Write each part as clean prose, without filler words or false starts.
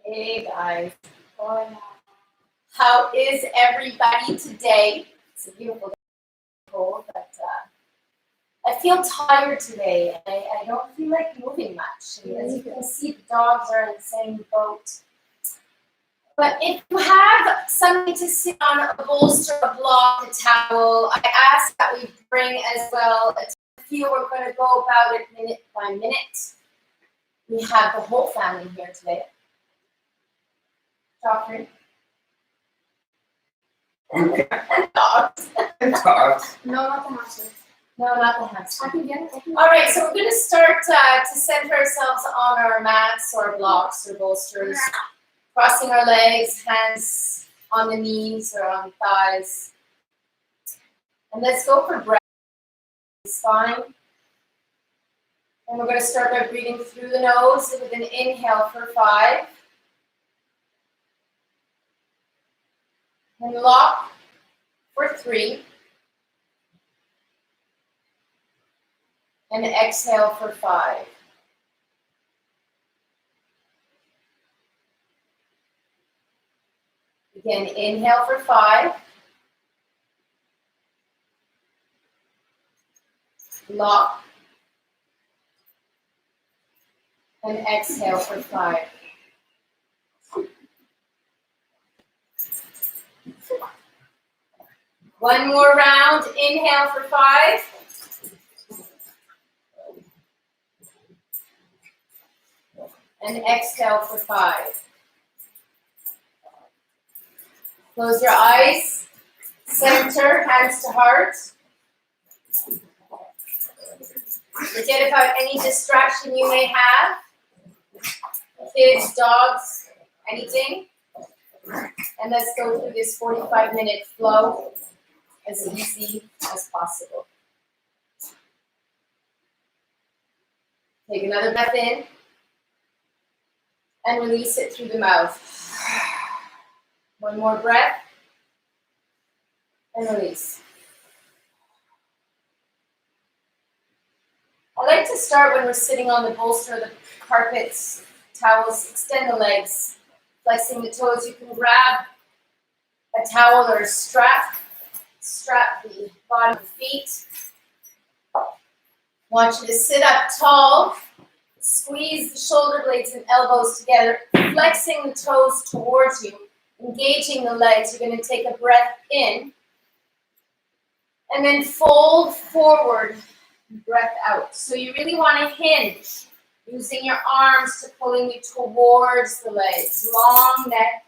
Hey guys, how is everybody today? It's a beautiful day, cold, but I feel tired today. I don't feel like moving much. And as you can see, the dogs are in the same boat. But if you have something to sit on, a bolster, a block, a towel, I ask that we bring as well a few. We're going to go about it minute by minute. We have the whole family here today. Joffrey. And dogs. And dogs. No, not the hamster. No, not the hamster. I can get it. All right, so we're going to start to center ourselves on our mats or blocks or bolsters, crossing our legs, hands on the knees or on the thighs. And let's go for breath, spine. And we're going to start by breathing through the nose with an inhale for 5. And lock for 3. And exhale for 5. Again, inhale for 5. Lock. And exhale for 5. One more round. Inhale for 5. And exhale for 5. Close your eyes. Center, hands to heart. Forget about any distraction you may have. Kids, dogs, anything. And let's go through this 45-minute flow as easy as possible. Take another breath in. And release it through the mouth. One more breath. And release. I like to start when we're sitting on the bolster, the carpets, towels, extend the legs, flexing the toes. You can grab a towel or a strap the bottom of the feet. Want you to sit up tall. Squeeze the shoulder blades and elbows together, flexing the toes towards you, engaging the legs. You're going to take a breath in, and then fold forward, breath out. So you really want to hinge, using your arms to pulling you towards the legs. Long neck.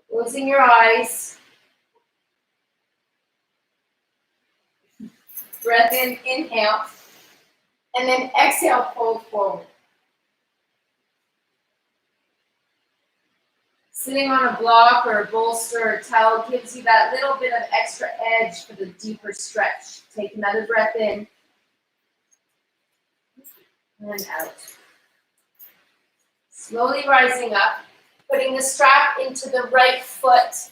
Closing your eyes. Breath in, inhale. And then exhale, fold forward. Sitting on a block or a bolster or a towel gives you that little bit of extra edge for the deeper stretch. Take another breath in and out. Slowly rising up, putting the strap into the right foot,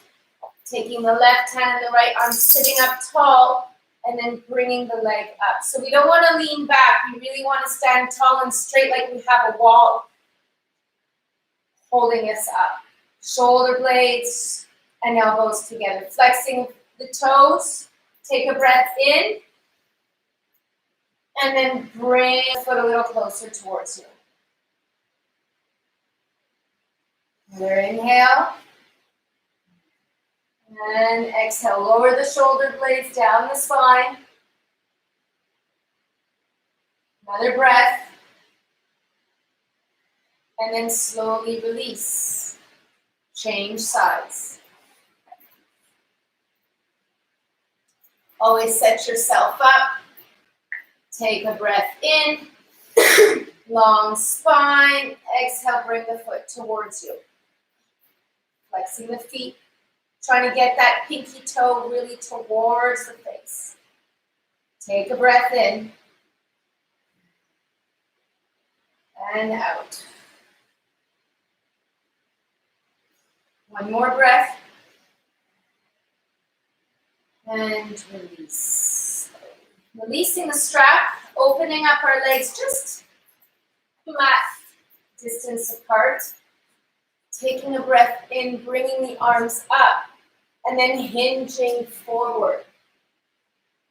taking the left hand and the right arm, sitting up tall, and then bringing the leg up. So we don't want to lean back. We really want to stand tall and straight like we have a wall holding us up. Shoulder blades and elbows together. Flexing the toes. Take a breath in. And then bring the foot a little closer towards you. Another inhale. And exhale, lower the shoulder blades down the spine. Another breath. And then slowly release. Change sides. Always set yourself up. Take a breath in. Long spine. Exhale, bring the foot towards you. Flexing the feet. Trying to get that pinky toe really towards the face. Take a breath in. And out. One more breath. And release. Releasing the strap, opening up our legs just flat distance apart. Taking a breath in, bringing the arms up, and then hinging forward.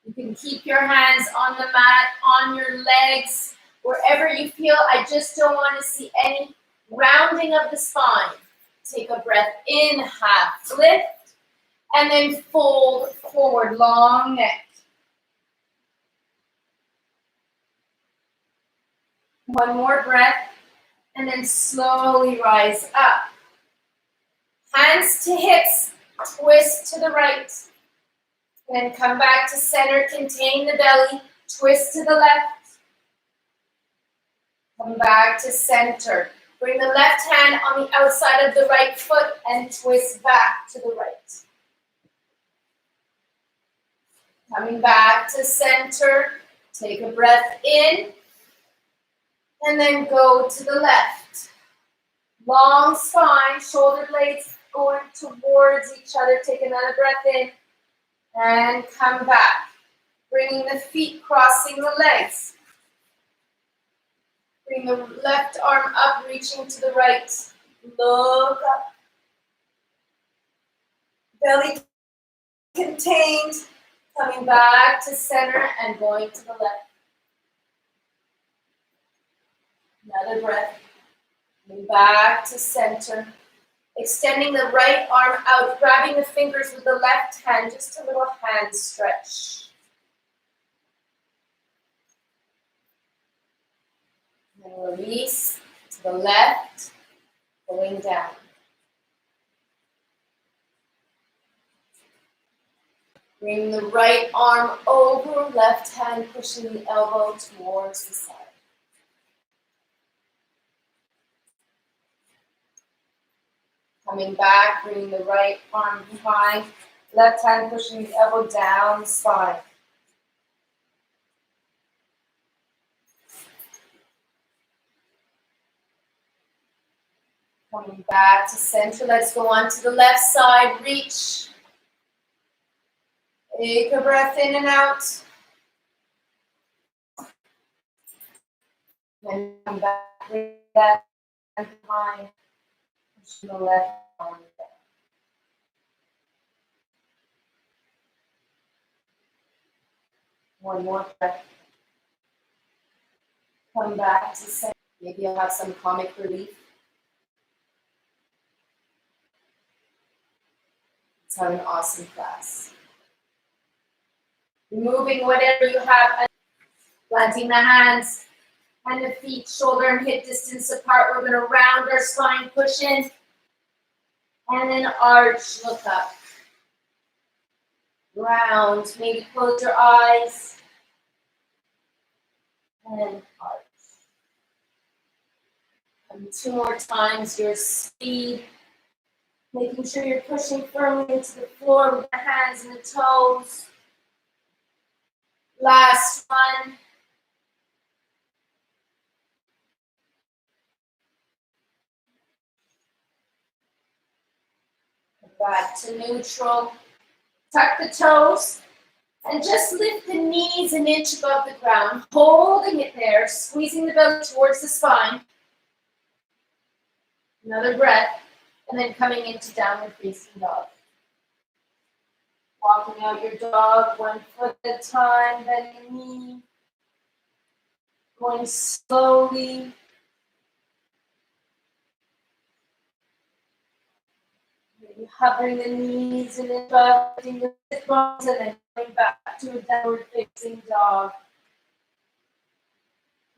You can keep your hands on the mat, on your legs, wherever you feel. I just don't want to see any rounding of the spine. Take a breath in, half lift, and then fold forward, long neck. One more breath, and then slowly rise up. Hands to hips, twist to the right. Then come back to center, contain the belly, twist to the left. Come back to center. Bring the left hand on the outside of the right foot and twist back to the right. Coming back to center, take a breath in, and then go to the left. Long spine, shoulder blades going towards each other. Take another breath in, and come back. Bringing the feet, crossing the legs. Bring the left arm up, reaching to the right. Look up. Belly contained. Coming back to center and going to the left. Another breath. Coming back to center. Extending the right arm out, grabbing the fingers with the left hand, just a little hand stretch. And release to the left, going down. Bring the right arm over, left hand pushing the elbow towards the side. Coming back, bringing the right arm behind, left hand pushing the elbow down the spine. Coming back to center, let's go on to the left side, reach. Take a breath in and out. Then come back, bring that hand behind, pushing the left arm down. One more breath. Come back to center. Maybe you'll have some comic relief. Let's have an awesome class. Removing whatever you have, planting the hands and the feet, shoulder and hip distance apart. We're going to round our spine, push in, and then arch, look up. Round, maybe close your eyes, and arch. And 2 more times, your speed. Making sure you're pushing firmly into the floor with the hands and the toes. Last one. Back to neutral. Tuck the toes. And just lift the knees an inch above the ground, holding it there, squeezing the belly towards the spine. Another breath. And then coming into downward facing dog. Walking out your dog 1 foot at a time, bending the knee. Going slowly. Maybe hovering the knees and then lifting the sit bones and then coming back to a downward facing dog.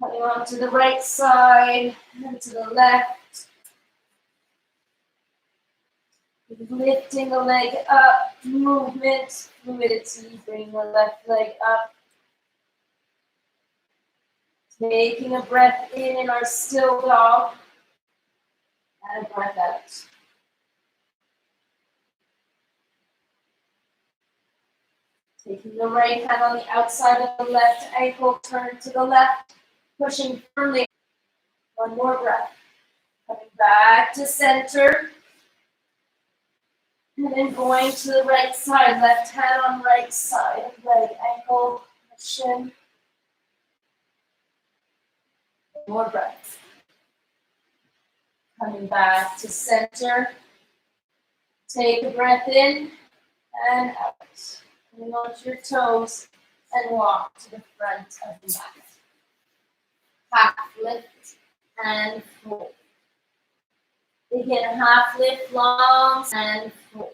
Coming on to the right side and to the left. Lifting the leg up, movement, fluidity, bring the left leg up. Taking a breath in our still dog, and a breath out. Taking the right hand on the outside of the left ankle, turn to the left, pushing firmly. One more breath. Coming back to center. And then going to the right side, left hand on right side, leg, ankle, shin. More breath. Coming back to center. Take a breath in and out. Coming onto your toes and walk to the front of the mat. Half lift and fold. Begin half lift long and fold.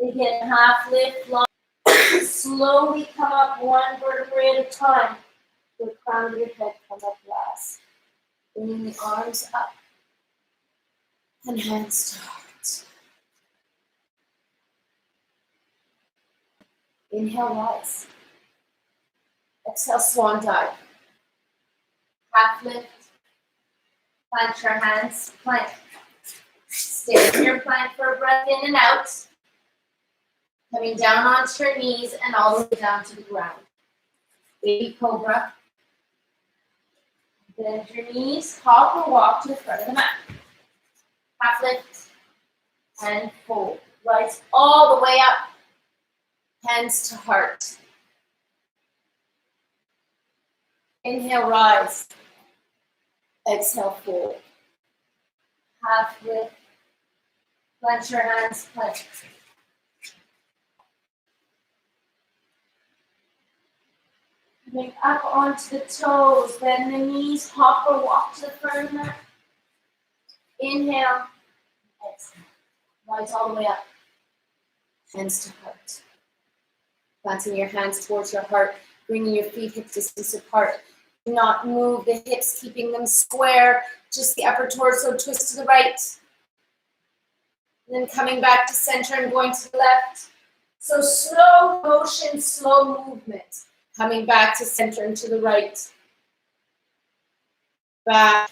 Begin half lift long. Slowly come up one vertebrae at a time. The crown of your head come up last. Bringing the arms up and hands to heart. Inhale, rise. Exhale, swan dive. Half lift. Plant your hands, plank. Stay in your plank for a breath in and out. Coming down onto your knees and all the way down to the ground. Baby cobra. Bend your knees, hop or walk to the front of the mat. Half lift and fold. Rise all the way up. Hands to heart. Inhale, rise. Exhale, fold. Half lift. Plant your hands, plank. Coming up onto the toes, bend the knees, hop or walk to the front of the mat. Inhale, exhale. Rise all the way up. Hands to heart. Planting your hands towards your heart, bringing your feet hip distance apart. Do not move the hips, keeping them square. Just the upper torso, twist to the right. And then coming back to center and going to the left. So slow motion, slow movement. Coming back to center and to the right. Back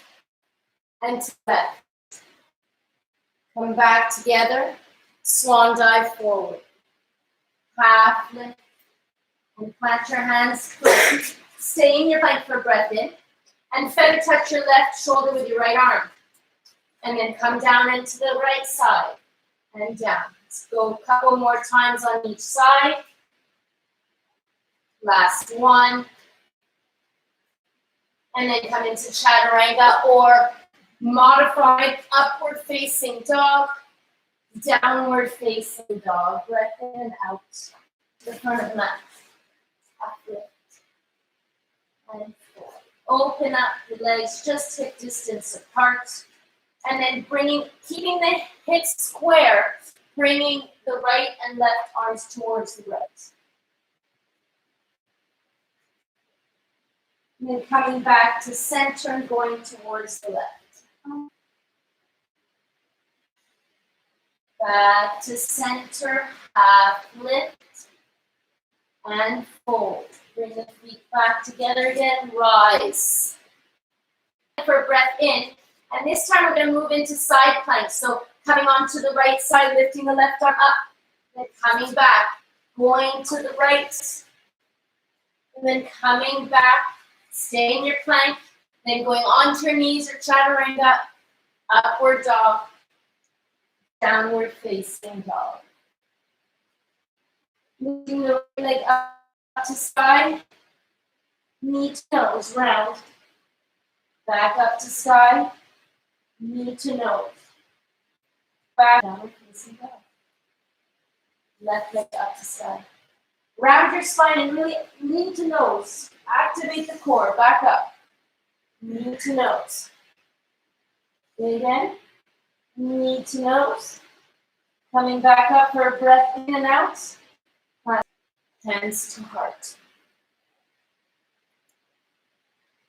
and to the left. Come back together. Swan dive forward. Half lift. And plant your hands. Stay in your plank for a breath in. And feather touch your left shoulder with your right arm. And then come down into the right side. And down. Let's go a couple more times on each side. Last one. And then come into chaturanga or modified upward facing dog, downward facing dog. Breath in and out to the front of the mat. Half lift and forward. Open up the legs just hip distance apart. And then keeping the hips square, bringing the right and left arms towards the right. And then coming back to center and going towards the left. Back to center, half lift and fold. Bring the feet back together again, rise. For a breath in, and this time we're going to move into side plank. So coming onto the right side, lifting the left arm up, then coming back, going to the right, and then coming back. Stay in your plank, then going onto your knees or chaturanga, upward dog, downward facing dog. Moving the right leg up to sky, knee to nose, round. Back up to sky, knee to nose. Back downward facing dog. Left leg up to sky. Round your spine and really knee to nose. Activate the core. Back up. Knee to nose. Do it again. Knee to nose. Coming back up for a breath in and out. Hands to heart.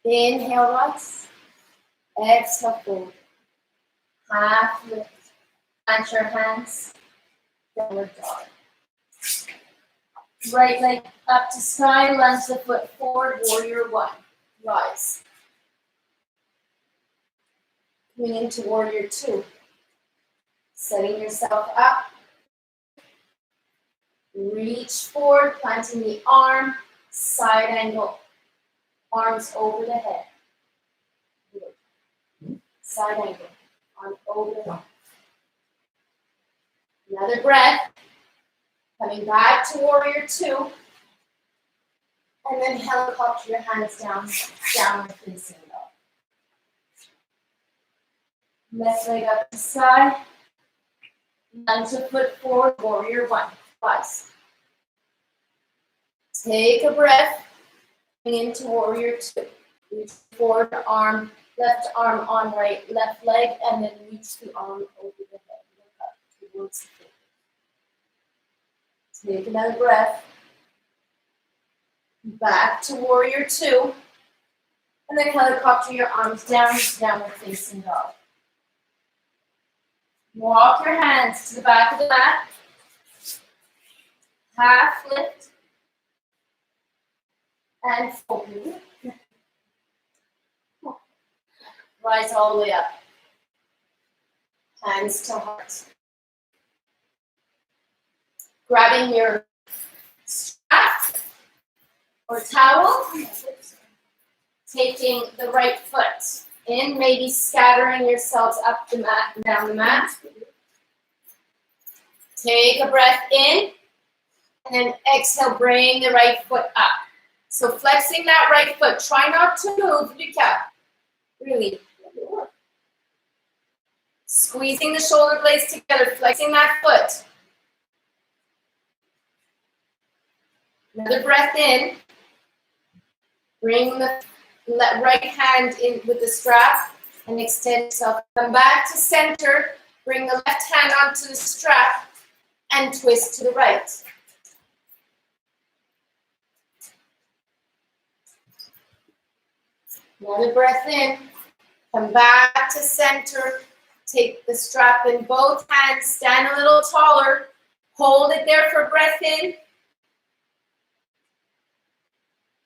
Inhale, rise. Exhale, fold. Half lift. Plant your hands. Downward dog. Right leg up to sky, lunge the foot forward, warrior one. Rise. Coming into warrior two. Setting yourself up. Reach forward, planting the arm, side angle. Arms over the head. Side angle. Arm over the head. Another breath. Coming back to warrior two. And then helicopter your hands down, downward facing dog. Left leg up to side. Lunge the foot forward, warrior one. Rise. Take a breath. Into warrior two. Reach forward arm, left arm on right, left leg, and then reach the arm over the head. Look up towards the foot. Take another breath. Back to warrior two. And then helicopter your arms down to downward facing dog. Walk your hands to the back of the mat. Half lift. And fold. Rise all the way up. Hands to heart. Grabbing your strap or towel. Taking the right foot in, maybe scattering yourselves up the mat and down the mat. Take a breath in, and then exhale, bring the right foot up. So flexing that right foot, try not to move, really. Squeezing the shoulder blades together, flexing that foot. Another breath in. Bring the right hand in with the strap and extend yourself. Come back to center. Bring the left hand onto the strap and twist to the right. Another breath in. Come back to center. Take the strap in both hands. Stand a little taller. Hold it there for breath in.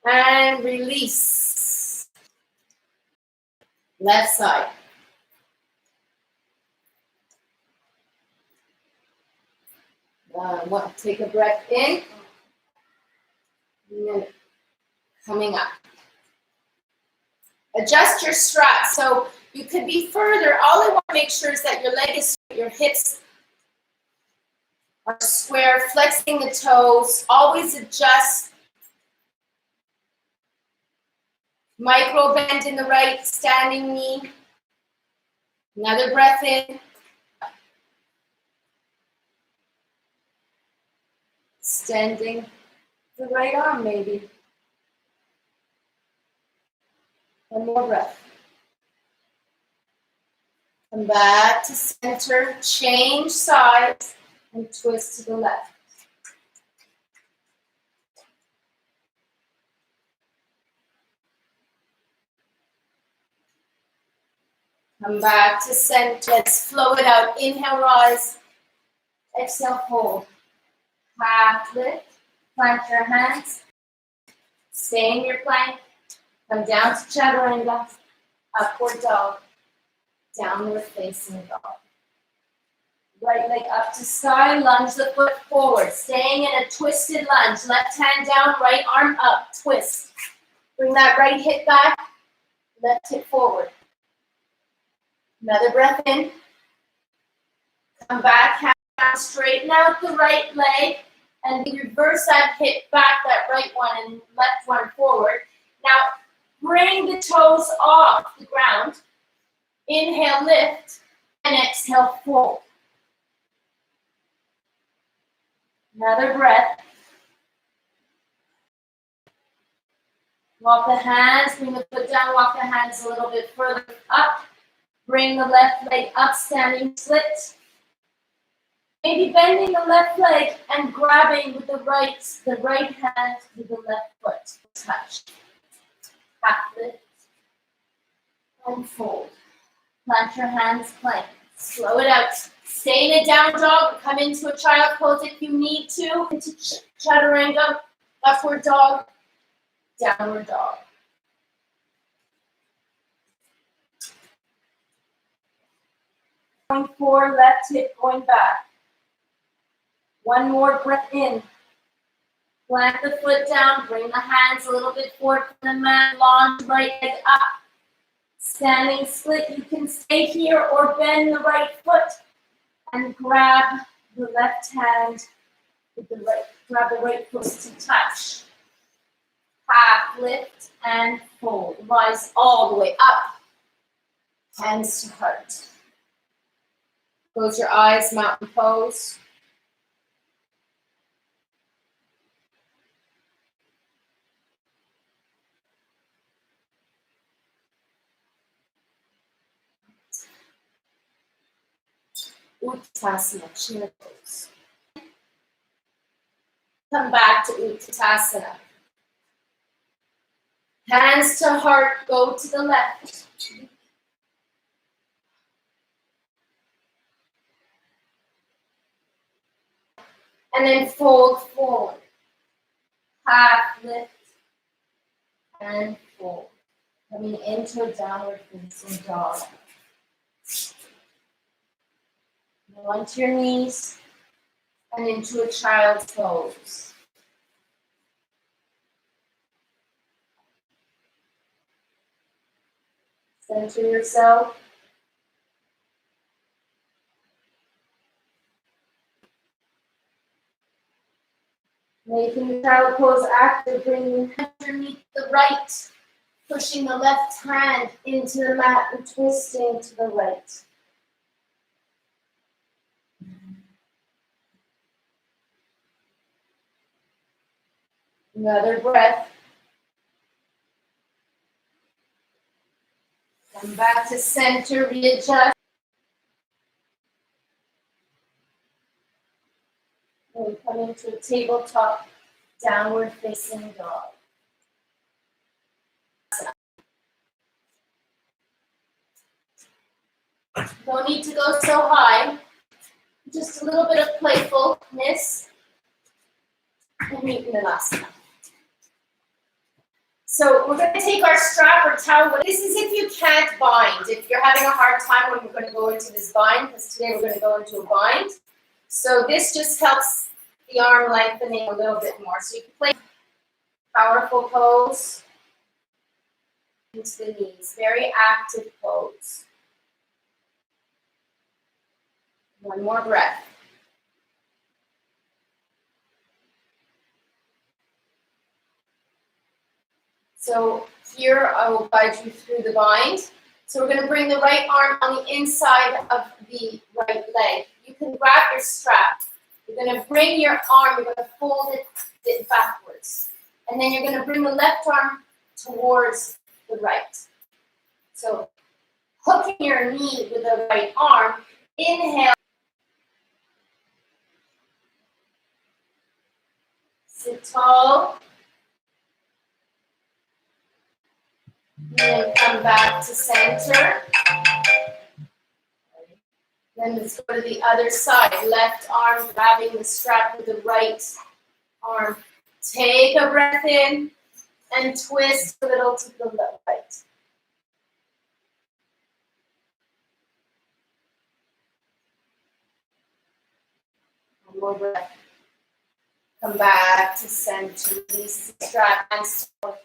And release. Left side. Take a breath in. And then coming up. Adjust your strap. So you could be further. All I want to make sure is that your leg is straight, your hips are square, flexing the toes. Always adjust. Micro bend in the right, standing knee. Another breath in. Extending the right arm maybe. One more breath. Come back to center, change sides, and twist to the left. Come back to center. Let's flow it out. Inhale, rise. Exhale, hold. Half lift. Plant your hands. Stay in your plank. Come down to chaturanga. Upward dog. Downward facing dog. Right leg up to sky. Lunge the foot forward. Staying in a twisted lunge. Left hand down, right arm up. Twist. Bring that right hip back. Left hip forward. Another breath in. Come back, hand down, straighten out the right leg, and reverse that hip back, that right one and left one forward. Now, bring the toes off the ground. Inhale, lift, and exhale, fold. Another breath. Walk the hands, bring the foot down, walk the hands a little bit further up. Bring the left leg up, standing split. Maybe bending the left leg and grabbing with the right hand with the left foot. Touch. Half lift. And fold. Plant your hands, plank. Slow it out. Stay in a down dog. Come into a child pose if you need to. Into chaturanga. Upward dog. Downward dog. Going forward, left hip going back. One more breath in. Plant the foot down, bring the hands a little bit forward from the mat, launch right leg up. Standing split, you can stay here or bend the right foot and grab the left hand with the right, grab the right foot to touch. Half lift and fold. Rise all the way up. Hands to heart. Close your eyes, mountain pose. Uttanasana, chair pose. Come back to Uttanasana. Hands to heart, go to the left. And then fold forward. Half lift and fold. Coming into a downward facing dog. Now onto your knees and into a child's pose. Center yourself. Making the child pose active, bringing underneath the right, pushing the left hand into the mat and twisting to the right. Another breath. Come back to center, readjust. And come into a tabletop, downward facing dog. No need to go so high. Just a little bit of playfulness and Uttanasana. So we're going to take our strap or towel. This is if you can't bind. If you're having a hard time when we're going to go into this bind, because today we're going to go into a bind. So this just helps the arm lengthening a little bit more. So you can play powerful pose into the knees. Very active pose. One more breath. So here I will guide you through the bind. So we're going to bring the right arm on the inside of the right leg. You can grab your strap. You're going to bring your arm, you're going to fold it backwards. And then you're going to bring the left arm towards the right. So hooking your knee with the right arm, inhale. Sit tall. And then come back to center. Then let's go to the other side. Left arm grabbing the strap with the right arm. Take a breath in and twist a little to the right. One more breath. Come back to center. Release the strap and forward.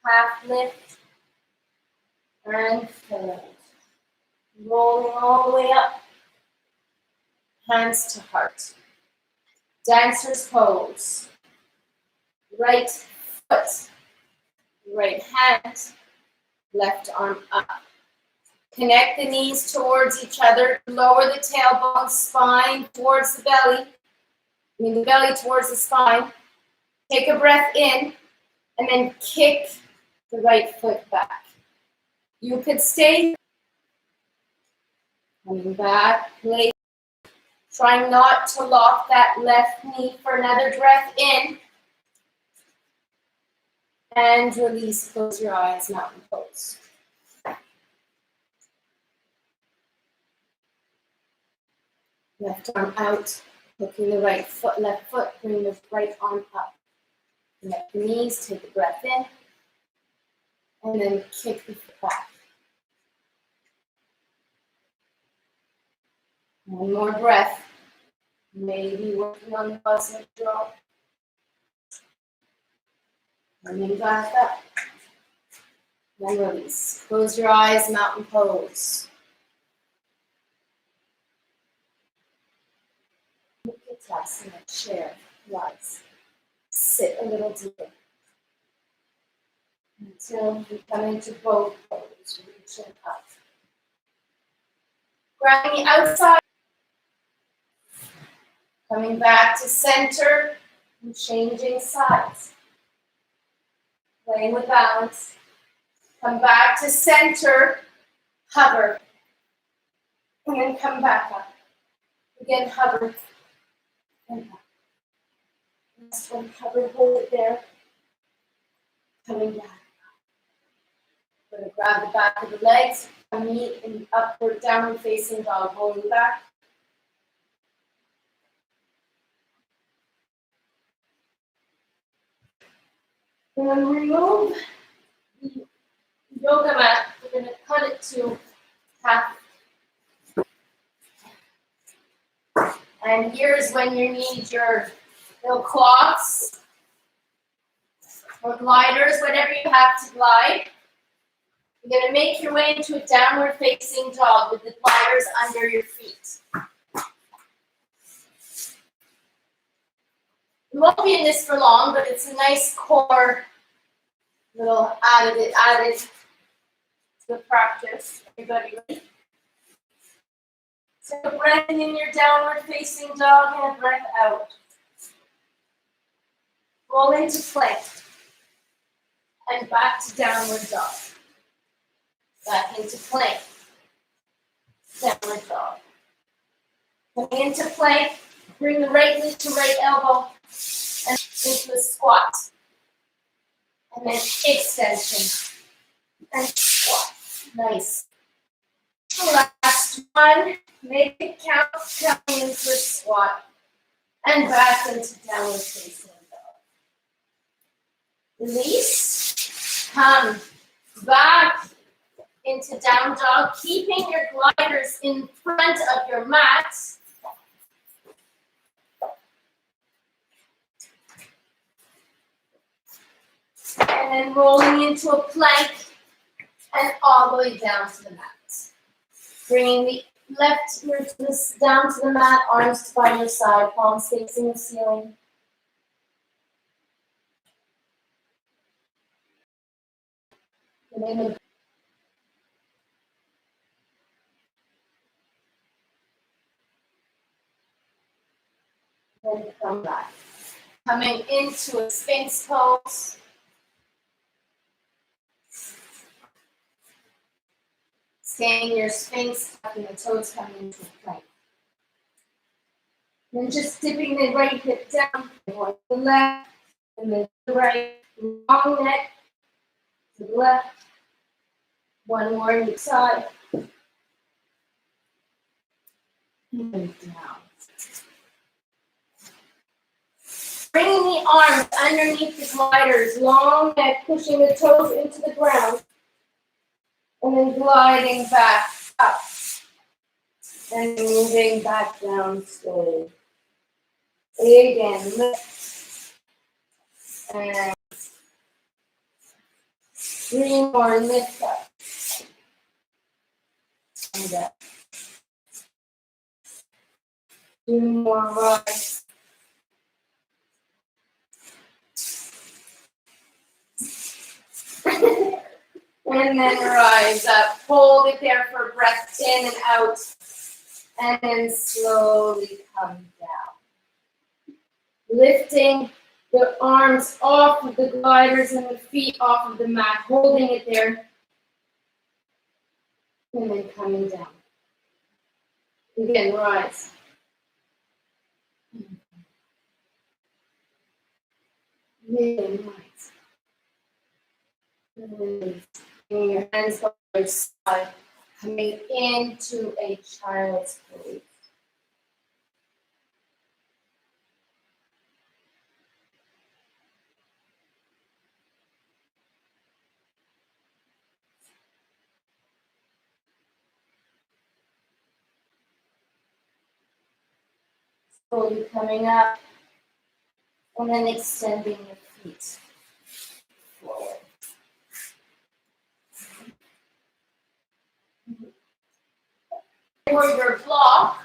Half lift and fold. Rolling all the way up. Hands to heart. Dancer's pose. Right foot, right hand, left arm up. Connect the knees towards each other. Lower the tailbone, spine towards the belly. The belly towards the spine. Take a breath in and then kick the right foot back. You could stay. Coming back, place. Trying not to lock that left knee for another breath in. And release, close your eyes, mountain pose. Left arm out, hooking the right foot, left foot, bring the right arm up. Connect the knees, take a breath in, and then kick the foot back. One more breath. Maybe working on the cosmic draw. Coming back up. Then release. Close your eyes, mountain pose. Uttanasana, chair, rise. Sit a little deeper. Until you come into both pose, reaching up. Grabbing the outside Coming back to center and changing sides. Playing with balance. Come back to center, hover. And then come back up. Again, hover. And back. Next one, hover, hold it there. Coming back. We're going to grab the back of the legs, meet in upward downward facing dog, rolling back. And then remove the yoga mat. We're going to cut it to half. And here's when you need your little cloths or gliders, whatever you have to glide. You're going to make your way into a downward facing dog with the gliders under your feet. We won't be in this for long, but it's a nice core little added to the practice. Everybody ready? Take a breath in your downward facing dog and a breath out. Roll into plank. And back to downward dog. Back into plank. Downward dog. Coming into plank, bring the right knee to right elbow and into a squat. And then extension. And squat. Nice. Last one. Make it count. Coming into a squat. And back into downward facing dog. Release. Come back into down dog, keeping your gliders in front of your mat. And then rolling into a plank and all the way down to the mat. Bringing the left ear down to the mat, arms by your side, palms facing the ceiling. And then come back. Coming into a Sphinx pose. Staying your Sphinx, tucking the toes, coming into a plank. Then just dipping the right hip down, going to the left, and then to the right, long neck, to the left. One more on each side. And down. Bringing the arms underneath the gliders, long neck, pushing the toes into the ground. And then gliding back up. And moving back down slowly. Again, lift. And 3 more, lift up. And up. 2 more, rise. And then rise up. Hold it there for breath in and out. And then slowly come down. Lifting the arms off of the gliders and the feet off of the mat. Holding it there. And then coming down. Again, rise. Again, rise. Bring your hands by your side, coming into a child's pose. Slowly coming up, and then extending your feet forward. For your block,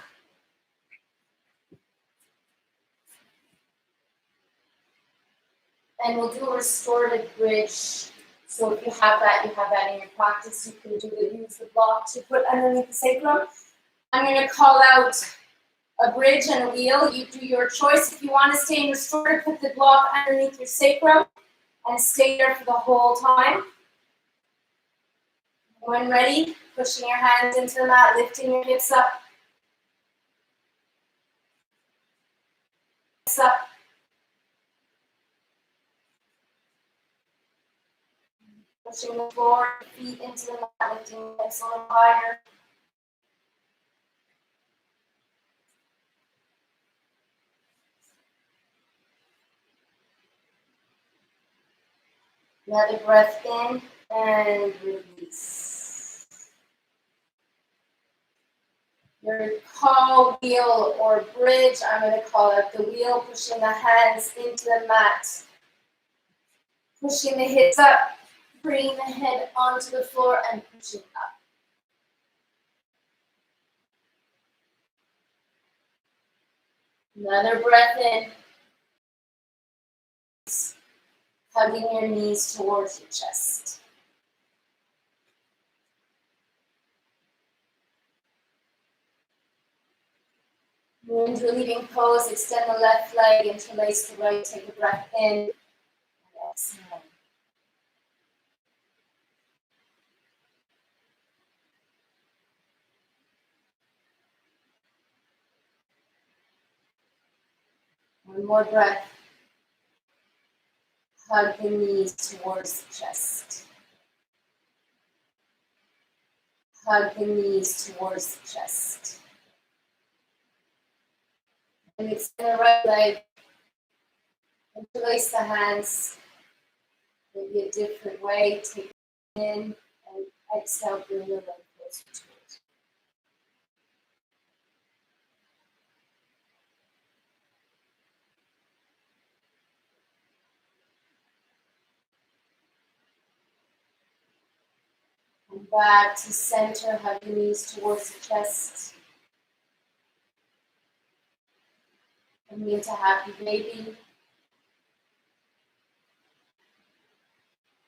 and we'll do a restorative bridge. So if you have that in your practice. You can use the block to put underneath the sacrum. I'm going to call out a bridge and a wheel. You do your choice. If you want to stay in restorative, put the block underneath your sacrum and stay there for the whole time. When ready, pushing your hands into the mat, lifting your hips up. Hips up. Pushing the floor, feet into the mat, lifting your hips a little higher. Another breath in and release. Your call wheel or bridge, I'm going to call it the wheel, pushing the hands into the mat. Pushing the hips up, bringing the head onto the floor and pushing up. Another breath in. Hugging your knees towards your chest. Wind relieving pose, extend the left leg, interlace the right, take a breath in, and exhale. One more breath. Hug the knees towards the chest. Hug the knees towards the chest. And extend the right leg, interlace the hands, maybe a different way, take it in, and exhale, bring the leg closer to it. And back to center, hug the knees towards the chest. Coming into happy baby.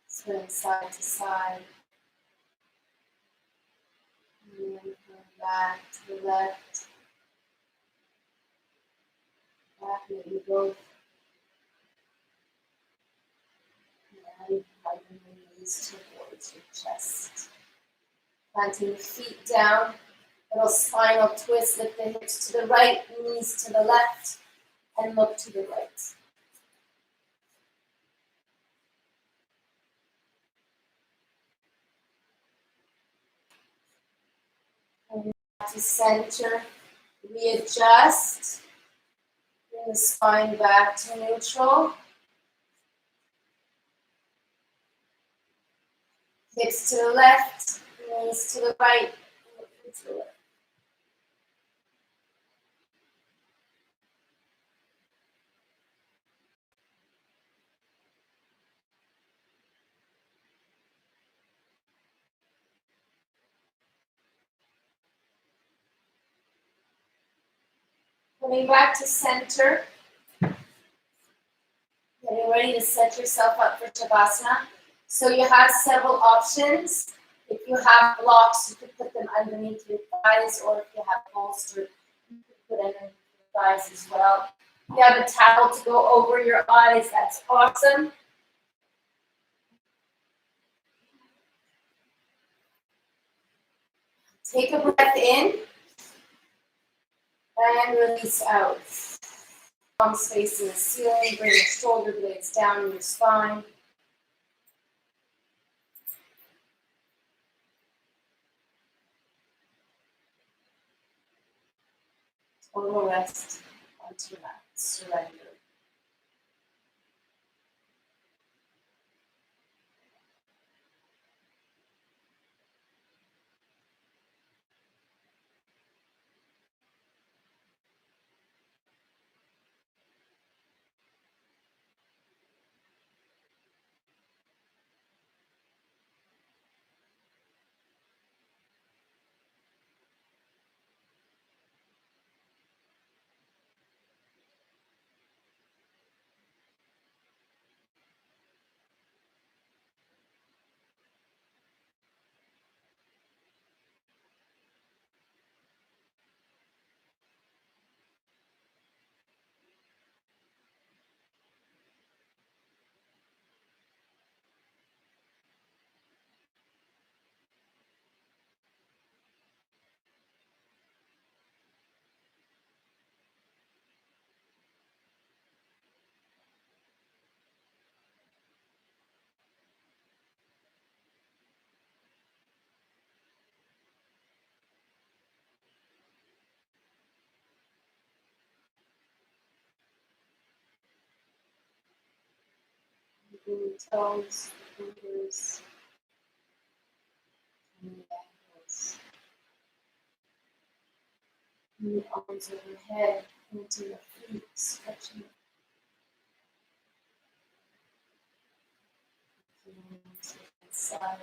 Swing side to side. And then come back to the left. Back, maybe both. And hugging the knees towards your chest. Planting the feet down. Little spinal twist, lift the hips to the right, knees to the left, and look to the right. And back to center, readjust, bring the spine back to neutral. Hips to the left, knees to the right, look to the left. Coming back to center, getting ready to set yourself up for Shavasana. So you have several options. If you have blocks, you could put them underneath your thighs, or if you have bolster, you could put underneath your thighs as well. If you have a towel to go over your eyes, that's awesome. Take a breath in and release out. Palms facing the ceiling, bring your shoulder blades down in your spine. Total rest onto your mat. Surrender. the toes, fingers, and the ankles. And the arms overhead into the feet, stretching the hands to the side.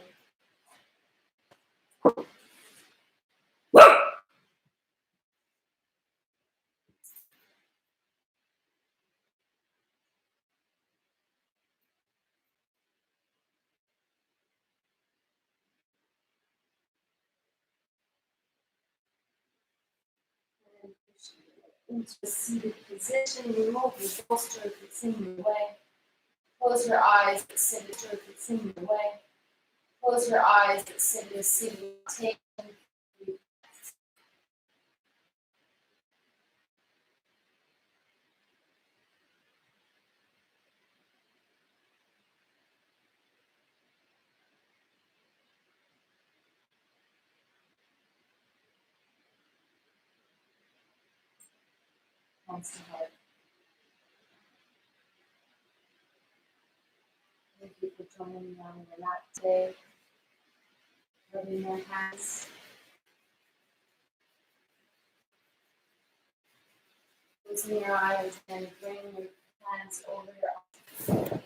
And into a seated position, remove your bolster if it's in your way. Close your eyes, sit if it's in your way. Close your eyes, sit in a sitting. Take deep breaths. Hands to heart. Thank you for joining me on your mat today. Rubbing your hands. Closing your eyes and bring your hands over your arms.